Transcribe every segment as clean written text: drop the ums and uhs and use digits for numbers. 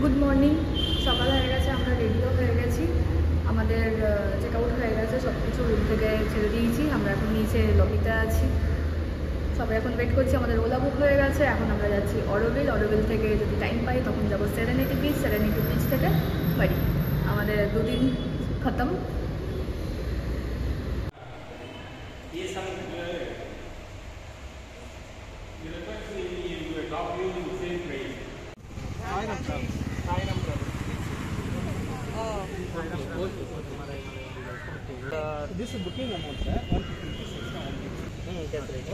Good morning. সকাল হয়ে গেছে, আমরা রেডিও হয়ে গেছি, আমাদের চেক আউট হয়ে গেছে, সব কিছু রুম থেকে ছেড়ে দিয়েছি। আমরা এখন নিচে লবিতে আছি, সবাই এখন ওয়েট করছি। আমাদের ওলা বুক হয়ে গেছে। এখন আমরা যাচ্ছি অরোভিল। অরোভিল থেকে যদি টাইম পাই তখন যাবো সেরেনিটি বিচ। সেরেনিটি বিচ থেকে বাড়ি। আমাদের 2 দিন খতম। This is booking amount, sir. 150. That's right.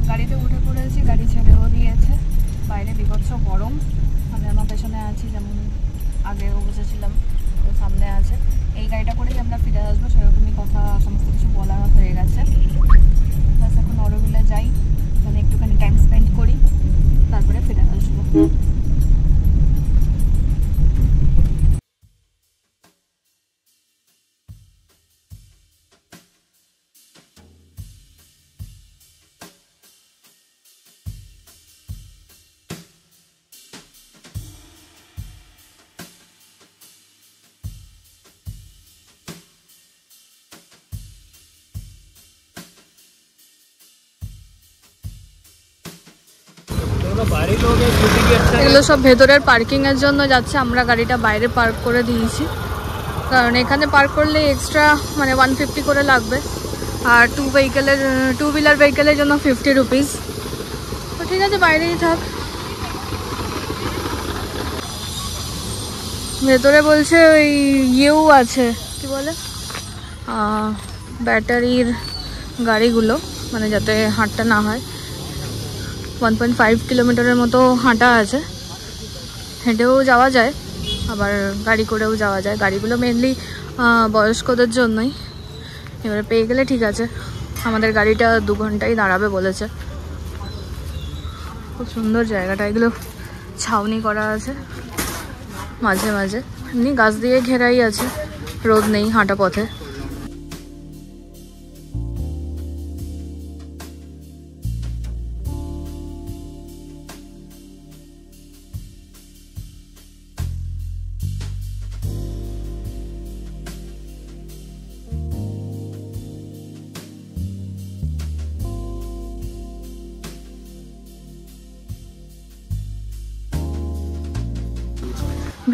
গাড়িতে উঠে পড়েছি, গাড়ি ছেড়েও দিয়েছে। বাইরে বিভৎস গরম। আমি আমার পেছনে আছি, যেমন আগেও বসেছিলাম, তো সামনে আছে। এই গাড়িটা করেই আমরা ফিরে আসবো, সেরকমই কথা, সমস্ত কিছু বলা হয়ে গেছে। বাস এখন অরোভিলে যাই, মানে একটুখানি টাইম স্পেন্ড করি, তারপরে ফিরে আসবো। এগুলো সব ভেতরের পার্কিং এর জন্য যাচ্ছে। আমরা গাড়িটা বাইরে পার্ক করে দিয়েছি, কারণ এখানে পার্ক করলে এক্সট্রা মানে 150 করে লাগবে, আর টু হুইলার ভেহিকেলের জন্য 50 রুপিস। তো ঠিক আছে, বাইরেই থাক। ভেতরে বলছে ওই ইয়েও আছে, কি বলে, ব্যাটারির গাড়িগুলো, মানে যাতে হাঁটতে না হয়। 1.5 কিলোমিটারের মতো হাঁটা আছে, হেঁটেও যাওয়া যায়, আবার গাড়ি করেও যাওয়া যায়। গাড়িগুলো মেনলি বয়স্কদের জন্যই। এবারে পেয়ে গেলে ঠিক আছে। আমাদের গাড়িটা 2 ঘন্টাই দাঁড়াবে বলেছে। খুব সুন্দর জায়গাটা। এগুলো ছাউনি করা আছে মাঝে মাঝে, এমনি গাছ দিয়ে ঘেরাই আছে, রোদ নেই হাঁটা পথে।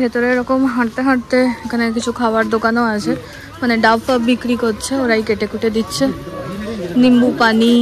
ভেতরে এরকম হাঁটতে হাঁটতে এখানে কিছু খাবার দোকানও আছে, মানে ডাব ফাব বিক্রি করছে, ওরাই কেটে কুটে দিচ্ছে। নিম্বু পানি,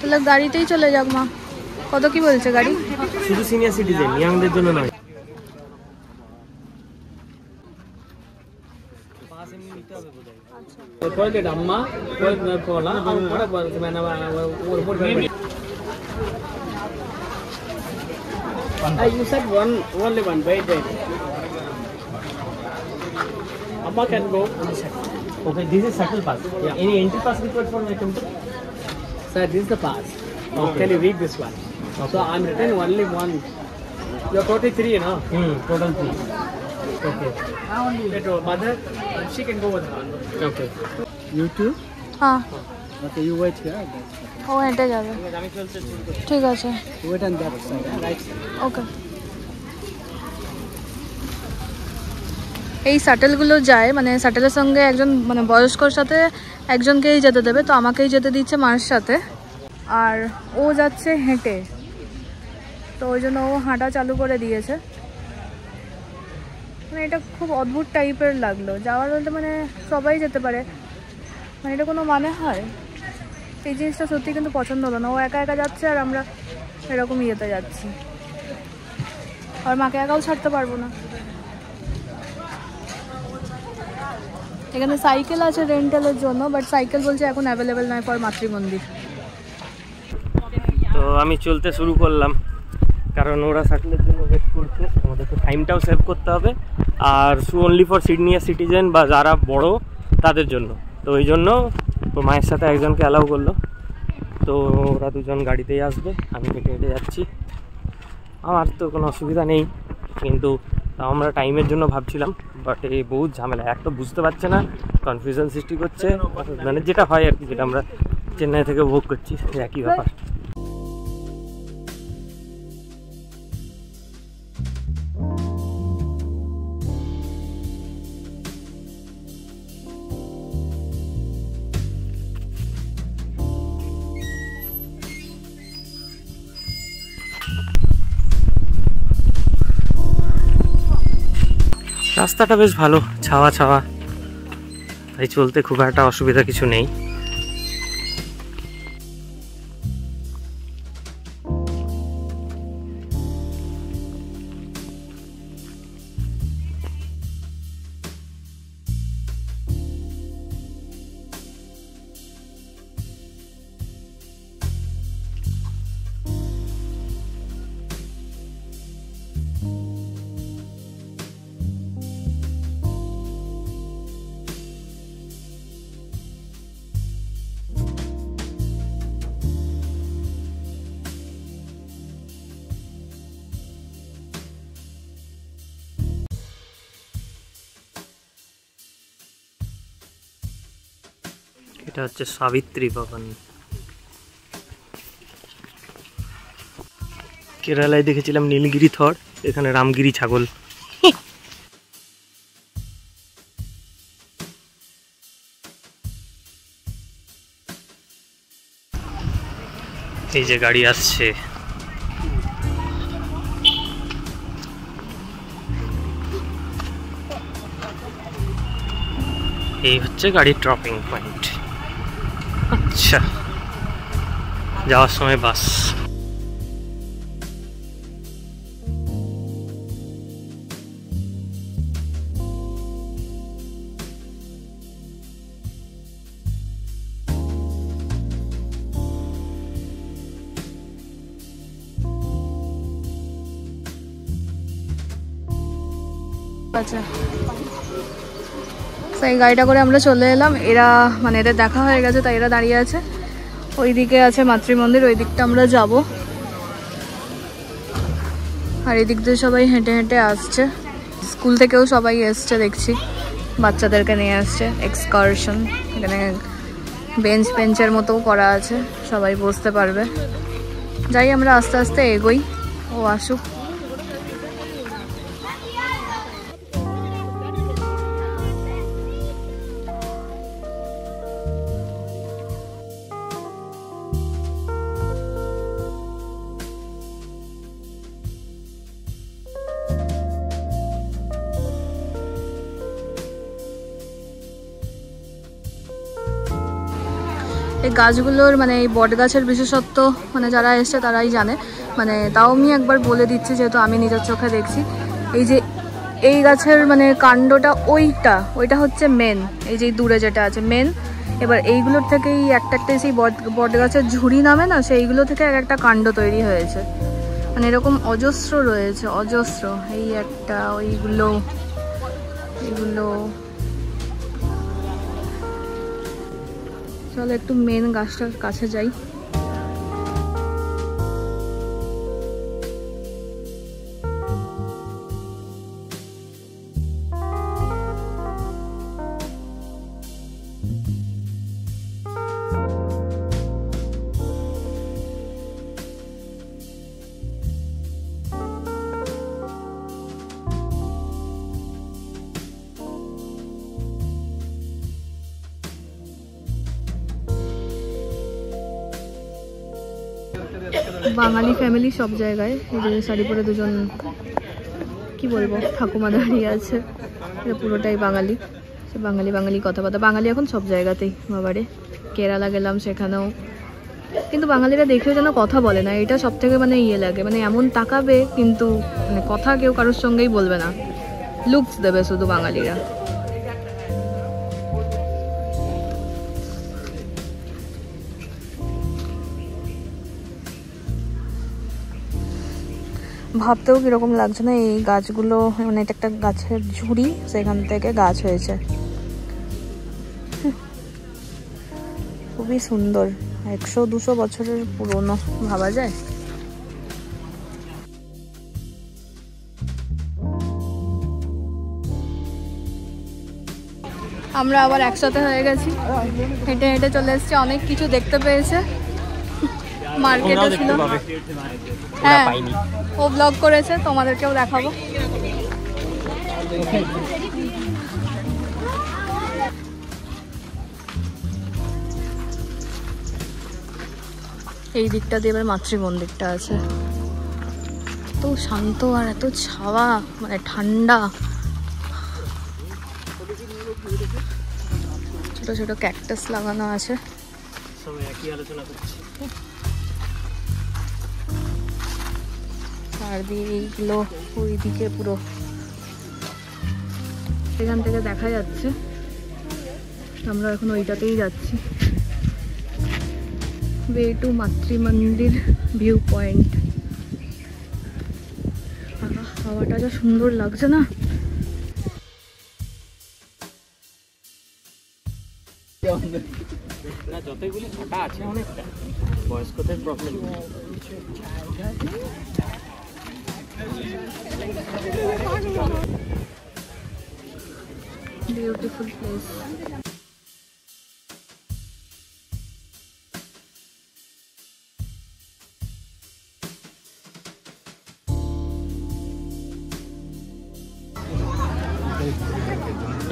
তাহলে গাড়িতেই চলে যাক মা। কত কি বলছে গাড়ি? শুধু সিনিয়র সিটিজেন, ইয়াংদের জন্য নয়। टॉयलेट अम्मा टॉयलेट खोला और बड़ा बड़ा मैंने वो you said only one wait. Amma can go. Okay, this is shuttle pass. Yeah. Any entry pass required for my temple? Sir, this is the pass. Okay. Can you read this one? Okay. So I'm written only one. You're totally 3, no? Total 3. Okay. Let mother, she can go with her. Okay. You too? হ্যাঁ। Okay, you wait here. ও হেঁটে যাবে। ঠিক আছে। Wait on that side, right side. ওকে। এই শাটেলগুলো যায়, মানে শাটেলের সঙ্গে একজন মানে বয়স্কর সাথে একজনকেই যেতে দেবে, তো আমাকেই যেতে দিচ্ছে মার সাথে। আর ও যাচ্ছে হেঁটে, তো ওই জন্য ও হাঁটা চালু করে দিয়েছে। মানে এটা খুব অদ্ভুত টাইপের লাগলো। যাওয়ার বলতে মানে সবাই যেতে পারে, মানে এটা কোনো মানে হয়? এই জিনিসটা সত্যি কিন্তু পছন্দ হলো না। ও একা একা যাচ্ছে আর আমরা এরকম ইয়েতে যাচ্ছি, আর মাকে একাও ছাড়তে পারবো না। এখানে সাইকেল আছে রেন্টালের জন্য, বাট সাইকেল বলছে এখন অ্যাভেলেবেল নয় ফর মাতৃমন্দির। তো আমি চলতে শুরু করলাম, কারণ ওরা শাটলের জন্য ওয়েট করছে। আমাদের তো টাইমটাও সেভ করতে হবে, আর অনলি ফর সিনিয়র সিটিজেন বা যারা বড় তাদের জন্য। তো ওই জন্য মায়ের সাথে একজনকে অ্যালাউ করলো। তো ওরা দুজন গাড়িতেই আসবে, আমি হেঁটে হেঁটে যাচ্ছি। আমার তো কোনো অসুবিধা নেই, কিন্তু আমরা টাইমের জন্য ভাবছিলাম, বাট এই বহুত ঝামেলা। এক তো বুঝতে পারছে না, কনফিউশন সৃষ্টি করছে, মানে যেটা হয় আর কি, যেটা আমরা চেন্নাই থেকে ভোগ করছি, একই ব্যাপার। রাস্তাটা বেশ ভালো, ছাওয়া ছাওয়া, তাই চলতে খুব একটা অসুবিধা কিছু নেই। এটা হচ্ছে সাবিত্রী ভবন। কেরালায় দেখেছিলাম নীলগিরি থর, এখানে রামগিরি ছাগল। এই যে গাড়ি আসছে, এই হচ্ছে গাড়ির ড্রপিং পয়েন্ট। আচ্ছা, যাওয়ার সময় বাস। আচ্ছা, সেই গাড়িটা করে আমরা চলে এলাম। এরা মানে এদের দেখা হয়ে গেছে, তাই এরা দাঁড়িয়ে আছে। ওই দিকে আছে মাতৃমন্দির, ওই দিকটা আমরা যাব। আর এই দিক দিয়ে সবাই হেঁটে হেঁটে আসছে, স্কুল থেকেও সবাই এসছে দেখছি, বাচ্চাদেরকে নিয়ে আসছে এক্সকারশন। এখানে বেঞ্চের মতো করা আছে, সবাই বসতে পারবে। যাই আমরা আস্তে আস্তে এগোই, ও আসুক। এই গাছগুলোর মানে এই বট গাছের বিশেষত্ব মানে যারা এসছে তারাই জানে, মানে তাও আমি একবার বলে দিচ্ছি যেহেতু আমি নিজের চোখে দেখছি। এই যে এই গাছের মানে কাণ্ডটা ওইটা হচ্ছে মেন, এই যে দূরে যেটা আছে মেন। এবার এইগুলোর থেকেই একটা সেই বট গাছের ঝুড়ি নামে না, সেইগুলো থেকে একটা কাণ্ড তৈরি হয়েছে, মানে এরকম অজস্র রয়েছে, অজস্র। এই একটা এইগুলো চলো একটু মেন গাছটার কাছে যাই। বাঙালি ফ্যামিলি সব জায়গায়। এই যে শাড়ি পরে দুজন কি বলবো ঠাকুমা দাঁড়িয়ে আছে, এটা পুরোটাই বাঙালি। সে বাঙালি কথাবার্তা, বাঙালি এখন সব জায়গাতেই। বাবারে কেরালা গেলাম সেখানেও, কিন্তু বাঙালিরা দেখেও যেন কথা বলে না, এটা সব থেকে মানে ইয়ে লাগে, মানে এমন তাকাবে কিন্তু মানে কথা কেউ কারোর সঙ্গেই বলবে না, লুকস দেবে শুধু বাঙালিরা। ভাবতেও কিরকম লাগছে না, এই গাছগুলো মানে এটা একটা গাছের ঝুড়ি, সেখান থেকে গাছ হয়েছে, খুবই সুন্দর। 100-200 বছরের পুরনো ভাবা যায়। আমরা আবার একসাথে হয়ে গেছি, হেঁটে হেঁটে চলে এসেছি, অনেক কিছু দেখতে পেয়েছে। মার্কেটও ছিল, হ্যাঁ ও ব্লগ করেছে, তোমাদেরকেও দেখাবো। এই দিকটা দিয়ে এবার মাতৃ মন্দিরটা আছে, এত শান্ত আর এত ছাওয়া, মানে ঠান্ডা। ছোট ছোট ক্যাকটাস লাগানো আছে, সবাই একই আলোচনা করছে। আর দিয়ে এইগুলো ওইদিকে পুরো এখান থেকে দেখা যাচ্ছে, আমরা এখন ওইটাতেই যাচ্ছি। ওয়ে টু মাতৃ মন্দির ভিউ পয়েন্ট। হাওয়াটা যা সুন্দর লাগছে না। যতগুলি ফাঁকা আছে অনেকটা, বয়স্কদের প্রবলেম। Beautiful place.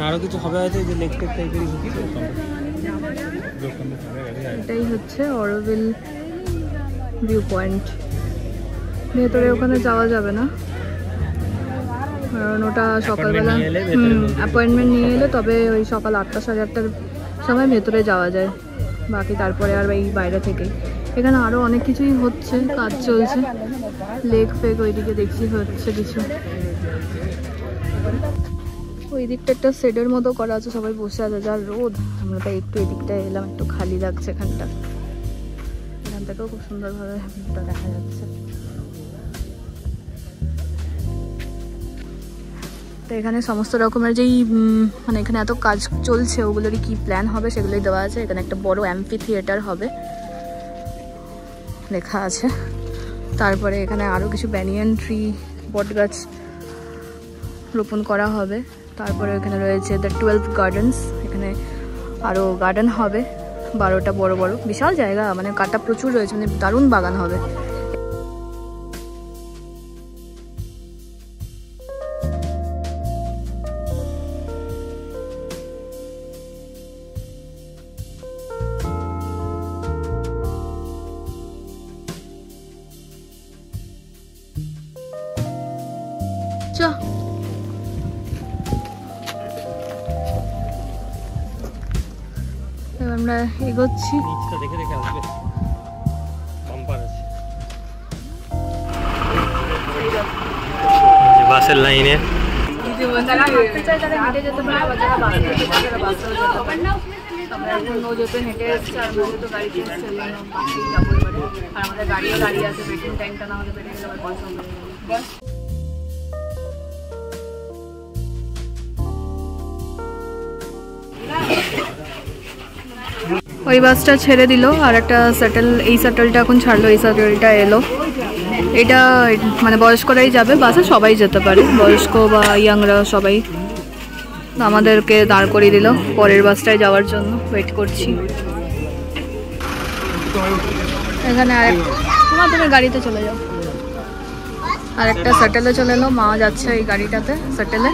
আরো কিছু হবে হয়তো, যে লেক টেক টাইপেরই হচ্ছে। এটাই হচ্ছে অরোভিল ভিউ পয়েন্ট। ভেতরে ওখানে যাওয়া যাবে না, কারণ ওটা সকালবেলা অ্যাপয়েন্টমেন্ট নিয়ে এলে তবে ওই সকাল 8টা-8:30টার সময় ভেতরে যাওয়া যায়, বাকি তারপরে আর এই বাইরে থেকেই। এখানে আরও অনেক কিছুই হচ্ছে, কাজ চলছে, লেক ফেক ওইদিকে দেখছি হচ্ছে কিছু। ওই দিকটা একটা শেডের মতো করা আছে, সবাই বসে আছে, যা রোদ। আমরা তাই একটু এদিকটায় এলাম, একটু খালি লাগছে এখানটা। এখান থেকেও খুব সুন্দরভাবে ভিউটা দেখা যাচ্ছে। তো এখানে সমস্ত রকমের যেই মানে এখানে এত কাজ চলছে ওগুলোরই কি প্ল্যান হবে সেগুলোই দেওয়া আছে। এখানে একটা বড় অ্যাম্পি থিয়েটার হবে লেখা আছে। তারপরে এখানে আরও কিছু ব্যানিয়ান ট্রি, বট গাছ রোপণ করা হবে। তারপরে এখানে রয়েছে দ্য 12 গার্ডেন্স, এখানে আরও গার্ডেন হবে 12টা বড় বড়, বিশাল জায়গা, মানে কাটা প্রচুর রয়েছে, মানে দারুণ বাগান হবে। এবার আমরা আমরা এগোচ্ছি। নিচটা দেখে দেখে আসবে, বাম্পার আছে বাসের লাইনে। যারা হাঁটতে চায় তারা হেঁটে যেতে পারে, আবার যারা বাসে যেতে চায় তারা বাসেও যেতে পারে। আমরা এখন ও যেহেতু হেঁটে এসেছি আর মধ্যে তো গাড়িতে এসছে, ওই জন্য বাসেই যাবো এবারে। আর আমাদের গাড়িও দাঁড়িয়ে আছে, পেট্রোল ট্যাঙ্কটা না হলে পেট্রোল আবার পয়সা বাস। ওই বাসটা ছেড়ে দিল আর একটা শাটল, এই শাটলটা এখন ছাড়লো, এই শাটলটা এলো। এটা মানে বয়স্করাই যাবে বাসে, সবাই যেতে পারে, বয়স্ক বা ইয়াংরা সবাই। আমাদেরকে দাঁড় করিয়ে দিল পরের বাসটায় যাওয়ার জন্য, ওয়েট করছি। এখানে তুমি গাড়িতে চলে যাও। আরেকটা শাটলে চলে এলো, মা যাচ্ছে এই গাড়িটাতে, শাটলে।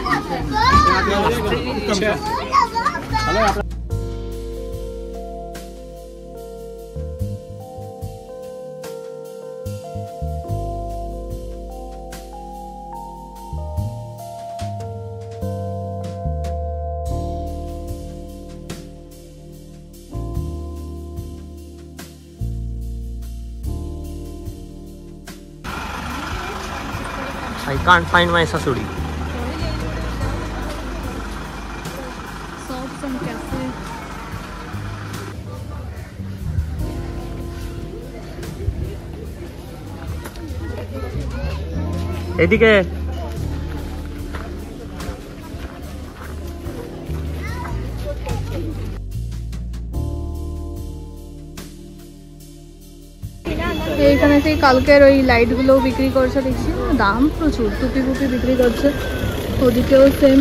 I can't find my sasuri. এদিকে এইখানে সেই কালকের ওই লাইটগুলো বিক্রি করছে দেখছি, দাম প্রচুর, টুপি ফুপি বিক্রি করছে, ওদিকেও সেম।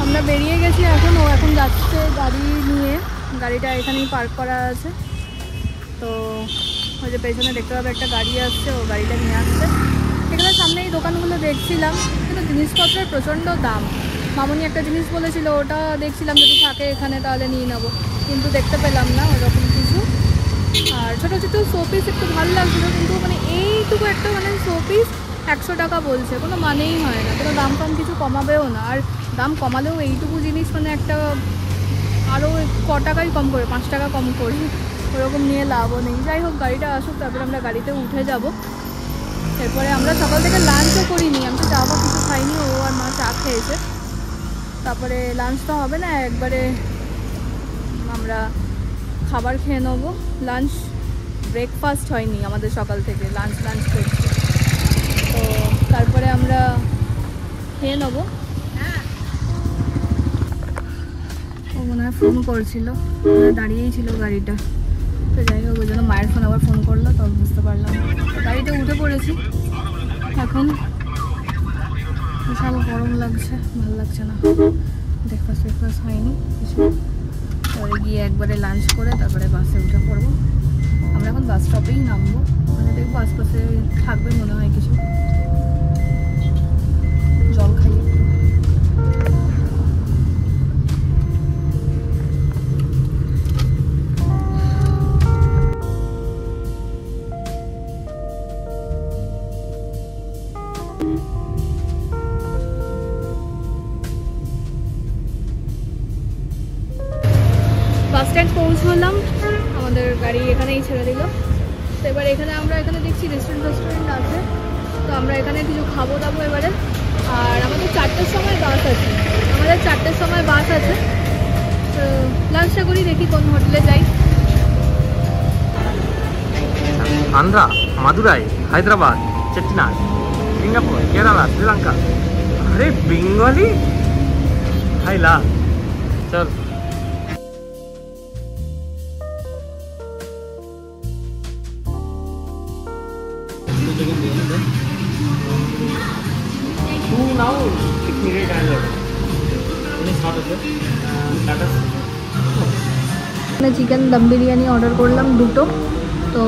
আমরা বেরিয়ে গেছি এখন, ও এখন যাচ্ছে গাড়ি নিয়ে, গাড়িটা এখানেই পার্ক করা আছে। তো ওই যে পেছনে দেখতে পাবে একটা গাড়ি আসছে, ও গাড়িটা নিয়ে আসছে। এখানে সামনে এই দোকানগুলো দেখছিলাম, কিন্তু জিনিসপত্রের প্রচণ্ড দাম। মামনি একটা জিনিস বলেছিল, ওটা দেখছিলাম যদি থাকে এখানে তাহলে নিয়ে নেবো, কিন্তু দেখতে পেলাম না ওরকম কিছু। আর ছোটো ছোটো শোপিস একটু ভালো লাগছিলো, কিন্তু মানে এইটুকু একটা মানে শোপিস 100 টাকা বলছে, কোনো মানেই হয় না, কোনো দাম কম কিছু কমাবেও না। আর দাম কমালেও এইটুকু জিনিস মানে একটা আরও ক টাকাই কম করে, 5 টাকা কম করে, ওরকম নিয়ে লাভও নেই। যাই হোক, গাড়িটা আসুক, তারপরে আমরা গাড়িতে উঠে যাব। এরপরে আমরা সকাল থেকে লাঞ্চও করিনি, আমি তো চা বা কিছু খাইনি, ও আর মা চা খেয়েছে। তারপরে লাঞ্চ তো হবে না, একবারে আমরা খাবার খেয়ে নেবো। লাঞ্চ ব্রেকফাস্ট হয়নি আমাদের সকাল থেকে, লাঞ্চ করছি। তো তারপরে আমরা খেয়ে নেবো। ও মনে হয় ফোন করছিল, দাঁড়িয়েই ছিল গাড়িটা। তো যাই হোক, ওই জন্য মায়ের ফোন আবার ফোন করলো, তখন বুঝতে পারলাম। গাড়িতে উঠে পড়েছি এখন, বিশাল গরম লাগছে, ভালো লাগছে না, ব্রেকফাস্ট হয়নি কিছু। পরে গিয়ে একবারে লাঞ্চ করে তারপরে বাসে উঠে পড়বো। আমরা এখন বাস স্টপেই নামবো, মানে দেখবো আশপাশে থাকবে মনে হয় কিছু, জল খাই। বাস স্ট্যান্ড পৌঁছলাম, আমাদের গাড়ি এখানেই ছেড়ে দিল। তো এবার এখানে দেখছি রেস্টুরেন্ট আছে, তো আমরা এখানে কিছু খাবো দাবো এবারে। আর আমাদের 4টের সময় বাস আছে, তো লাঞ্চটা করি, দেখি কোন হোটেলে যাই। আন্ধ্রা, মাদুরাই, হায়দ্রাবাদ, চেট্টিনাড, সিঙ্গাপুর, কেরালা, শ্রীলঙ্কা। আরে বেঙ্গলি হাইলা, চল। চিকেন দম বিরিয়ানি অর্ডার করলাম 2টো, তো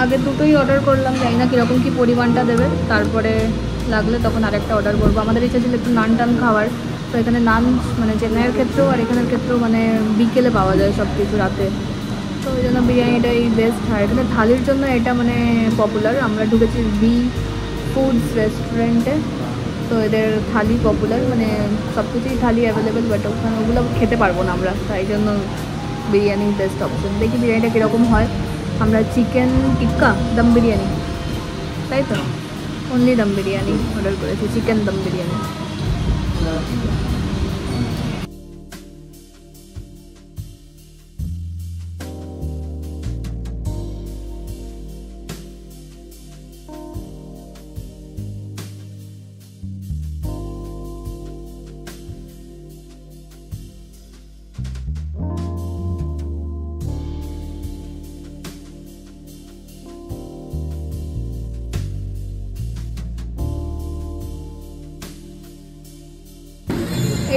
আগে 2টোই অর্ডার করলাম, জানি না কীরকম কী পরিমাণটা দেবে, তারপরে লাগলে তখন আরেকটা অর্ডার করবো। আমাদের ইচ্ছা ছিল একটু নান টান খাওয়ার, তো এখানে নান মানে চেন্নাইয়ের ক্ষেত্রেও আর এখানের ক্ষেত্রেও মানে বিকেলে পাওয়া যায় সব কিছু রাতে, তো ওই জন্য বিরিয়ানিটাই বেস্ট। আর এখানে থালির জন্য এটা মানে পপুলার। আমরা ঢুকেছি বি ফুডস রেস্টুরেন্টে, তো এদের থালি পপুলার, মানে সব কিছুই থালি অ্যাভেলেবেল, বাট ওখানে ওগুলো খেতে পারবো না আমরা, তাই জন্য বিরিয়ানি বেস্ট অপশন। দেখি বিরিয়ানিটা কীরকম হয়। আমরা চিকেন টিক্কা দম বিরিয়ানি, তাই তো অনলি দম বিরিয়ানি অর্ডার করেছি, চিকেন দম বিরিয়ানি।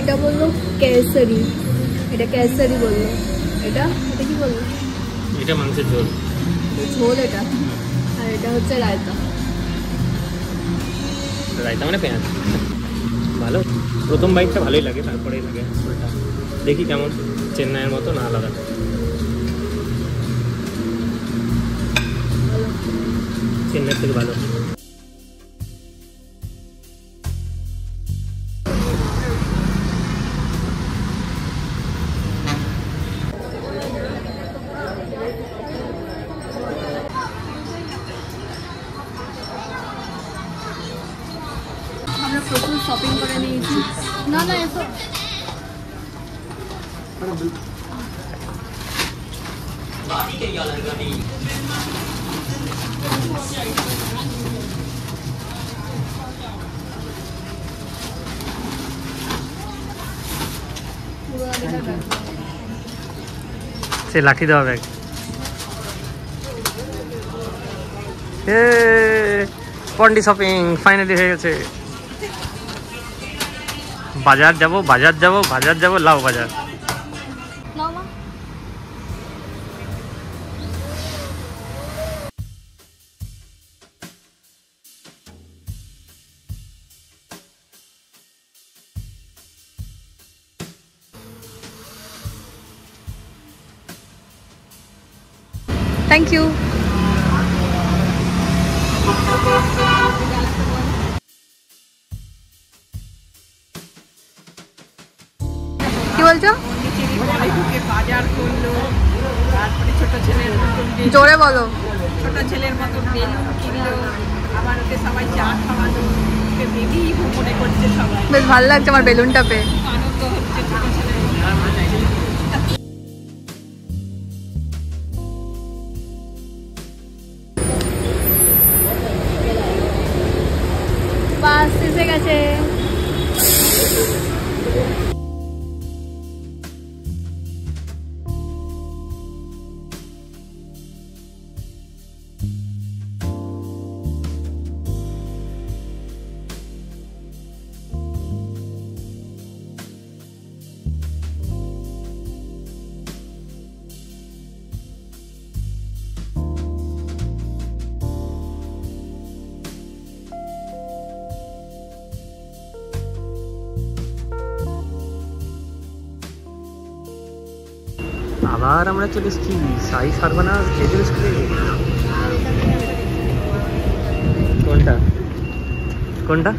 এটা বললো কেসরি, এটা কেসরি বললো। এটা এটা কি বললো? এটা মাংসের ঝোল, ঝোল এটা। আর এটা হচ্ছে রায়তা। রায়তা মানে পেঁয়াজ। ভালো, প্রথম বাইকটা ভালোই লাগে, তারপরেই লাগে ঝোলটা। দেখি কেমন, চেন্নাইয়ের মতো না আলাদা? চেন্নাইয়ের থেকে ভালো। আমরা প্রচুর শপিং করে নিয়েছি। না না এসো, সে লাঠি দেওয়া ব্যাগ। পন্ডি শপিং ফাইনালি হয়ে গেছে। বাজার যাব, বাজার যাব, বাজার যাব, লাও বাজার। নাও মা। Thank you. কি বলছো? বাজার করলো, তারপরে ছোট ছেলের মতন জোরে বলো। ছোট ছেলের মতন বেলুন কিনলো, আবার ওকে সবাই চা খাওয়ালো, ওকে বেবি মনে করছে সবাই। বেশ ভালো লাগছে আমার বেলুনটা পেয়ে। আনন্দ হচ্ছে ছোট ছেলের। বাস এসে গেছে। আবার আমরা চলে এসেছি সাই সারবানাস জেজের স্কুলে। কোনটা কোনটা?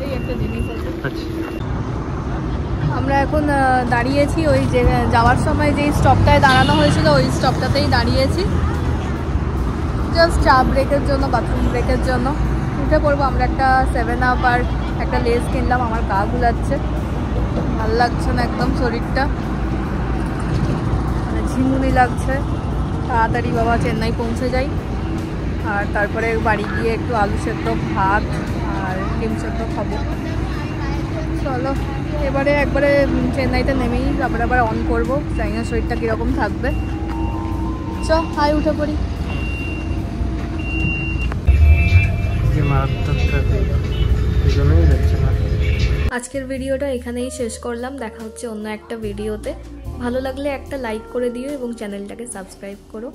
এই একটা জিনিস আছে। আচ্ছা, আমরা এখন দাঁড়িয়েছি ওই যে যাওয়ার সময় যেই স্টপটায় দাঁড়ানো হয়েছিল ওই স্টপটাতেই দাঁড়িয়েছি, জাস্ট চা ব্রেকের জন্য, বাথরুম ব্রেকের জন্য। উঠে পড়বো আমরা। একটা 7 আপ আর একটা লেস কিনলাম। আমার গা গুলাচ্ছে, ভাল লাগছে না একদম শরীরটা, মানে ঝিমুনি লাগছে। তাড়াতাড়ি বাবা চেন্নাই পৌঁছে যাই, আর তারপরে বাড়ি গিয়ে একটু আলু সেদ্ধ, ভাত আর ডিম সেদ্ধ খাবো। চলো এবারে একবারে চেন্নাইতে নেমেই তারপরে আবার অন করবো, জানি না শরীরটা কীরকম থাকবে। চ হাই উঠে পড়ি। আজকের ভিডিওটা এখানেই শেষ করলাম। দেখা হচ্ছে অন্য একটা ভিডিওতে। ভালো লাগলে একটা লাইক করে দিও এবং চ্যানেলটাকে সাবস্ক্রাইব করো।